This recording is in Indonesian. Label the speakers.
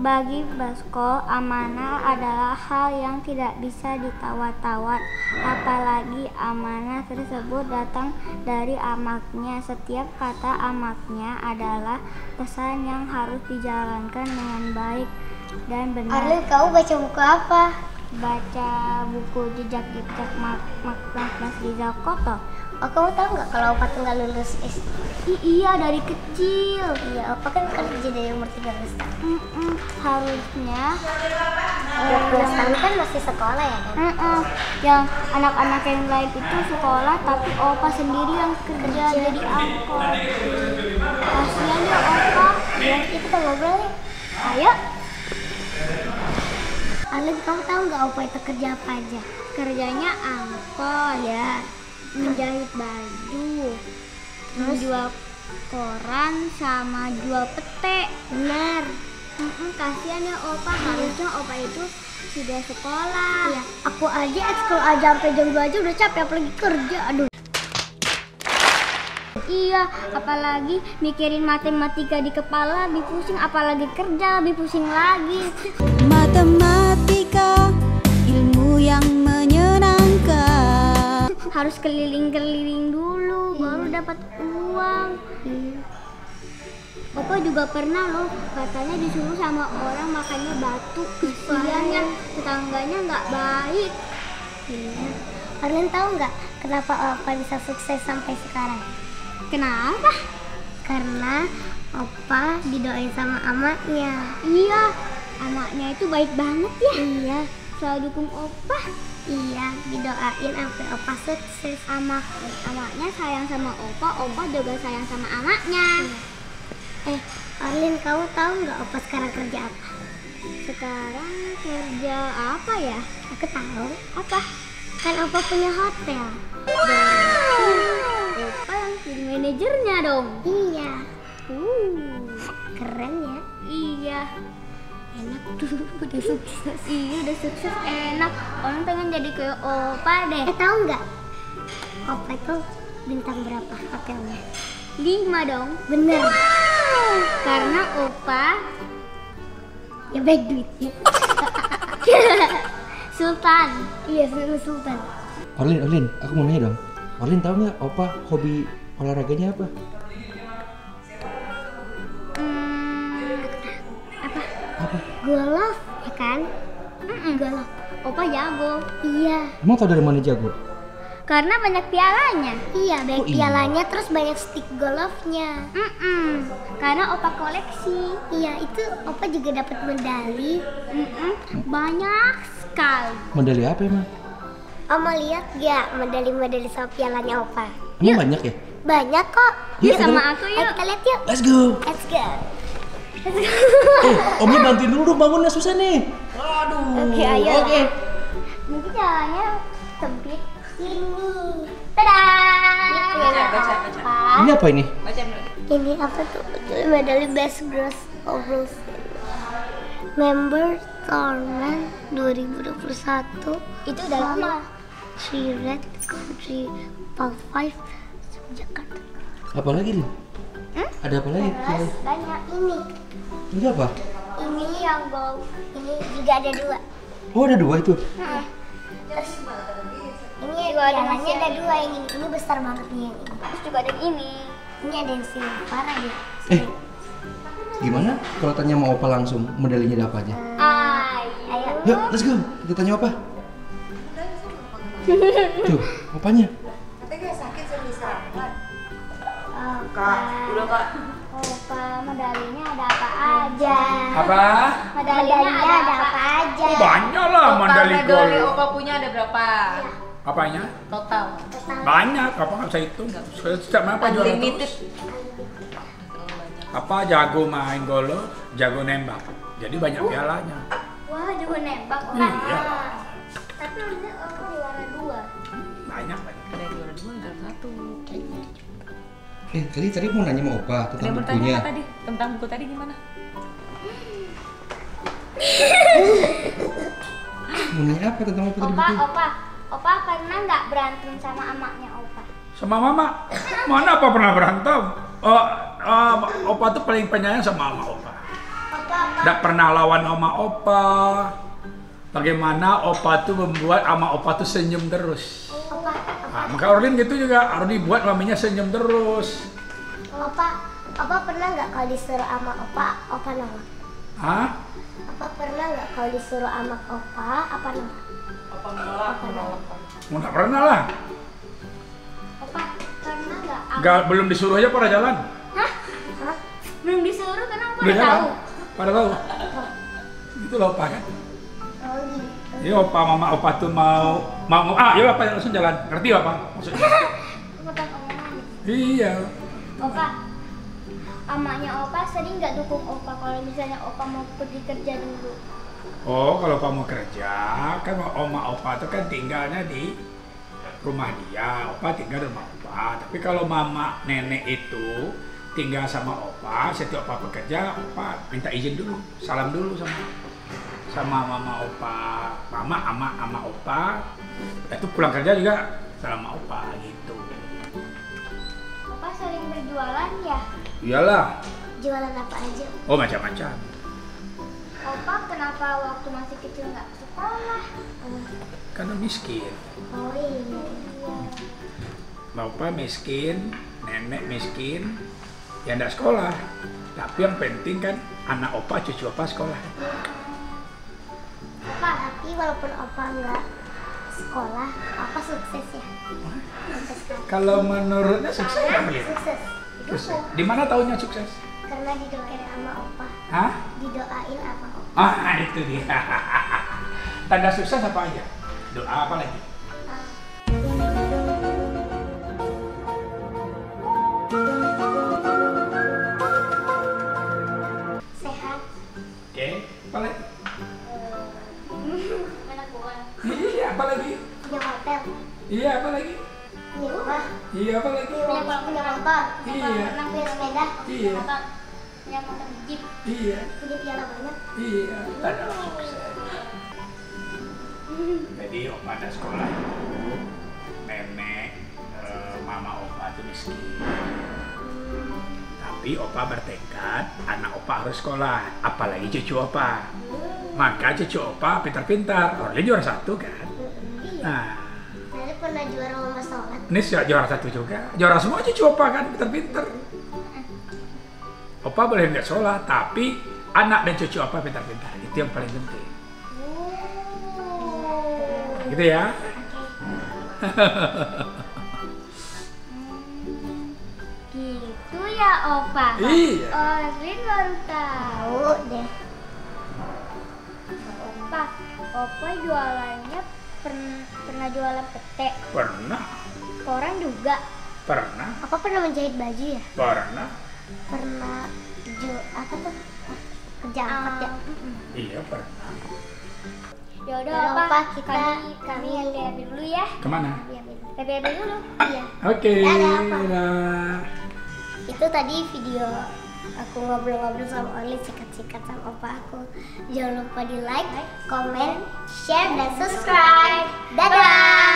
Speaker 1: Bagi Basko, amanah adalah hal yang tidak bisa ditawar-tawar, apalagi amanah tersebut datang dari amaknya. Setiap kata amaknya adalah pesan yang harus dijalankan dengan baik dan benar.
Speaker 2: Arlin, kamu baca buku apa?
Speaker 1: Baca buku Jejak-Jejak Mas Rizal Koto.
Speaker 2: Oh, kamu tahu nggak kalau Opa tuh nggak lulus SD?
Speaker 1: Iya, dari kecil.
Speaker 2: Iya, Opa kan kerja dari umur 13 tahun.
Speaker 1: Harusnya
Speaker 2: 13 tahun kan masih sekolah ya kan?
Speaker 1: Yang anak-anak yang lain itu sekolah, tapi Opa sendiri yang kerja jadi angkot. Kasian ya Opa.
Speaker 2: Ya, kita ngobrol ya.
Speaker 1: Ayo.
Speaker 2: Arlin, kamu tahu nggak Opa itu kerja apa aja?
Speaker 1: Kerjanya angkot ya, menjahit baju, menjual koran sama jual pete.
Speaker 2: Benar.
Speaker 1: Kasian ya Opa, harusnya Opa itu sudah sekolah.
Speaker 2: Iya, aku aja ekskul aja sampai jam 2 aja udah capek, apalagi kerja. Aduh.
Speaker 1: Iya, apalagi mikirin matematika di kepala lebih pusing, apalagi kerja lebih pusing lagi.
Speaker 3: Matematika, ilmu yang menyenangkan.
Speaker 1: Harus keliling-keliling dulu, baru dapat uang. Opa juga pernah loh, katanya disuruh sama orang makannya batu. Kasiannya, tetangganya nggak baik.
Speaker 2: Iya. Arlin tahu nggak kenapa Opa bisa sukses sampai sekarang?
Speaker 1: Kenapa?
Speaker 2: Karena Opa didoain sama amaknya.
Speaker 1: Iya, amaknya itu baik banget ya.
Speaker 2: Iya.
Speaker 1: Selalu dukung Opa.
Speaker 2: Iya, didoain sampai Opa sukses.
Speaker 1: Amaknya sayang sama Opa, Opa juga sayang sama amaknya.
Speaker 2: Arlin, kamu tahu nggak Opa sekarang kerja apa?
Speaker 1: Sekarang kerja apa ya?
Speaker 2: Aku tahu.
Speaker 1: Apa?
Speaker 2: Kan Opa punya hotel.
Speaker 1: Opa yang jadi manajernya dong.
Speaker 2: Iya. Keren ya.
Speaker 1: Iya. Enak tuh, udah sukses. Iya, udah sukses, enak. Orang pengen jadi kayak Opa deh.
Speaker 2: Tahu nggak? Opa itu bintang berapa hotelnya?
Speaker 1: 5 dong.
Speaker 2: Bener.
Speaker 1: Karena Opa
Speaker 2: Ya baik duitnya.
Speaker 1: Sultan.
Speaker 2: Iya, Sultan.
Speaker 4: Orlin, aku mau nanya dong. Orlin tahu nggak Opa hobi olahraganya apa? Apa?
Speaker 2: Golf, ya kan?
Speaker 1: Golf. Opa jago.
Speaker 2: Iya.
Speaker 4: Emang tahu dari mana jago?
Speaker 1: Karena banyak pialanya.
Speaker 2: Iya, banyak
Speaker 4: Oh, iya.
Speaker 2: pialanya, terus banyak stick golfnya.
Speaker 1: Karena Opa koleksi.
Speaker 2: Iya, itu Opa juga dapat medali.
Speaker 1: Banyak sekali.
Speaker 4: Medali apa emang?
Speaker 2: Oma lihat gak medali-medali sama pialanya Opa?
Speaker 4: Emang banyak ya?
Speaker 2: Banyak kok.
Speaker 4: Yuk,
Speaker 1: Sama
Speaker 4: kita
Speaker 1: aku
Speaker 2: Ayo
Speaker 1: yuk.
Speaker 2: kita lihat yuk.
Speaker 4: Let's go.
Speaker 2: Let's go.
Speaker 4: Omnya bantuin dulu dong, bangunnya susah nih. Waduh.
Speaker 1: Oke, ayo.
Speaker 4: Oke.
Speaker 1: Mungkin jalannya sempit.
Speaker 2: Ini.
Speaker 1: Tada!
Speaker 2: Baca.
Speaker 4: Ini apa ini?
Speaker 2: Ini apa tuh? Medali Best Girls Overall Member Tournament 2021.
Speaker 1: Itu udah lama.
Speaker 2: She Red Country Part 5 Jakarta.
Speaker 4: Apa lagi nih? Ada apa lagi?
Speaker 2: Banyak ini.
Speaker 4: Ini apa?
Speaker 2: Ini yang gold. Ini juga ada 2.
Speaker 4: Oh, ada 2 itu.
Speaker 2: Terus ini
Speaker 1: Juga ada
Speaker 2: pialanya
Speaker 1: masih
Speaker 2: ada 2 yang ini. Ini besar banget nih yang ini.
Speaker 1: Terus juga ada ini.
Speaker 2: Ini ada yang silver ada.
Speaker 4: Gimana kalau tanya sama Opa langsung medalinya ada apa aja?
Speaker 2: Ayo.
Speaker 4: Yuk, let's go. Kita tanya Opa. Tuh, Opanya.
Speaker 1: Opa, medalinya ada apa aja?
Speaker 5: Apa?
Speaker 1: Medalinya ada apa aja?
Speaker 5: Oh, banyak lah mandali gol.
Speaker 6: Opa punya ada berapa?
Speaker 5: Apanya?
Speaker 6: Total.
Speaker 5: Banyak, apa nggak bisa hitung. Setiap apa juara
Speaker 6: Unlimited.
Speaker 5: terus. Apa jago main golo, jago nembak. Jadi banyak pialanya.
Speaker 1: Wah, juga nembak.
Speaker 5: Iya.
Speaker 1: Tapi udah Opa juara 2.
Speaker 5: Banyak.
Speaker 6: Ada juara 2, juara 1.
Speaker 4: Tadi mau nanya sama Opa
Speaker 6: Ada
Speaker 4: tentang
Speaker 6: yang bertanya
Speaker 4: bukunya.
Speaker 6: apa tadi? Tentang buku tadi gimana?
Speaker 4: Mau nanya apa tentang Opa tadi buku?
Speaker 1: Opa pernah nggak berantem sama amaknya Opa?
Speaker 5: Sama mama. Mana apa pernah berantem? Opa tuh paling penyayang sama mama Opa.
Speaker 1: Opa
Speaker 5: Tidak pernah lawan sama opa. Bagaimana opa tuh membuat sama opa tuh senyum terus. Nah, maka Orlin gitu juga, harus dibuat maminya senyum terus.
Speaker 2: Opa pernah nggak kalau disuruh sama opa nolak?
Speaker 5: Hah?
Speaker 2: Opa pernah nggak kalau disuruh sama opa nolak?
Speaker 6: Apa menolak?
Speaker 5: Nggak pernah lah.
Speaker 1: Opa pernah nggak?
Speaker 5: Nggak, belum disuruh aja pada jalan.
Speaker 1: Hah? Belum disuruh karena opa
Speaker 5: Udah
Speaker 1: udah
Speaker 5: jalan.
Speaker 1: tahu.
Speaker 5: Pada tahu. Itu loh opa kan.
Speaker 2: Oh gitu.
Speaker 5: Ini opa mama opa tuh mau ya opa langsung jalan. Ngerti apa maksudnya?
Speaker 1: Bukan omongan.
Speaker 5: Iya.
Speaker 1: Opa, amanya opa sering nggak dukung opa kalau misalnya opa mau pergi kerja dulu?
Speaker 5: Oh, kalau opa mau kerja, kan oma opa tuh kan tinggalnya di rumah dia. Opa tinggal di rumah opa. Tapi kalau mama nenek itu tinggal sama opa, setiap opa bekerja, opa minta izin dulu, salam dulu sama mama opa, ama opa. Itu pulang kerja juga salam sama opa gitu.
Speaker 1: Opa sering berjualan ya?
Speaker 5: Iyalah.
Speaker 2: Jualan apa aja?
Speaker 5: Oh, macam-macam.
Speaker 1: Opa kenapa waktu masih kecil nggak sekolah?
Speaker 5: Karena miskin.
Speaker 2: Oh iya.
Speaker 5: Bapak miskin, nenek miskin, ya enggak sekolah. Tapi yang penting kan anak opa, cucu opa sekolah.
Speaker 2: Tapi walaupun opa nggak sekolah, opa sukses ya?
Speaker 5: Kalau menurutnya sukses nggak begitu?
Speaker 2: Sukses.
Speaker 5: Sukses. Di mana taunya sukses?
Speaker 2: Karena didoain sama opa.
Speaker 5: Hah?
Speaker 2: Didoain sama opa.
Speaker 5: Ah, itu dia. Tanda sukses apa aja? Doa apa lagi?
Speaker 2: Sehat.
Speaker 5: Oke, apa lagi?
Speaker 1: Anak buah.
Speaker 5: Iya, apa lagi?
Speaker 2: Punya hotel.
Speaker 5: Iya, apa lagi?
Speaker 2: Punya rumah.
Speaker 5: Iya, apa lagi?
Speaker 2: Punya motor.
Speaker 5: Iya.
Speaker 2: Punya sepeda.
Speaker 5: Iya.
Speaker 1: Punya motor jeep.
Speaker 5: Iya.
Speaker 2: Punya piala banyak.
Speaker 5: Iya, tanda sukses. Jadi opa ada sekolah dulu, nenek, mama opa itu miskin. Tapi opa bertekad, anak opa harus sekolah, apalagi cucu opa. Maka cucu opa pintar-pintar, orangnya juara 1 kan. Nah,
Speaker 2: Nanti pernah juara lomba sholat.
Speaker 5: ini juara 1 juga, juara semua cucu opa kan, pintar-pintar. Opa boleh nggak sekolah, tapi anak dan cucu opa pintar-pintar, itu yang paling penting. Gitu ya.
Speaker 1: Gitu ya opa.
Speaker 5: Iya.
Speaker 1: Orlin baru tahu deh. Opa jualannya pernah jualan pete.
Speaker 5: Pernah.
Speaker 1: Koran juga.
Speaker 5: Pernah.
Speaker 2: Opa pernah menjahit baju ya?
Speaker 5: Pernah.
Speaker 2: Pernah apa tuh? Kerja angkat ya?
Speaker 5: Iya pernah.
Speaker 1: Ya udah
Speaker 2: Yaudah,
Speaker 1: opa,
Speaker 2: Opa, kita-
Speaker 1: kami happy dulu ya.
Speaker 5: Kemana?
Speaker 1: Happy dulu.
Speaker 2: Iya.
Speaker 5: Oke.
Speaker 2: Dadah, Opa.
Speaker 5: Dadah.
Speaker 2: Itu tadi video aku ngobrol-ngobrol sama Orlin, sikat-sikat sama opa aku. Jangan lupa di like, comment, share, dan subscribe. Dadah!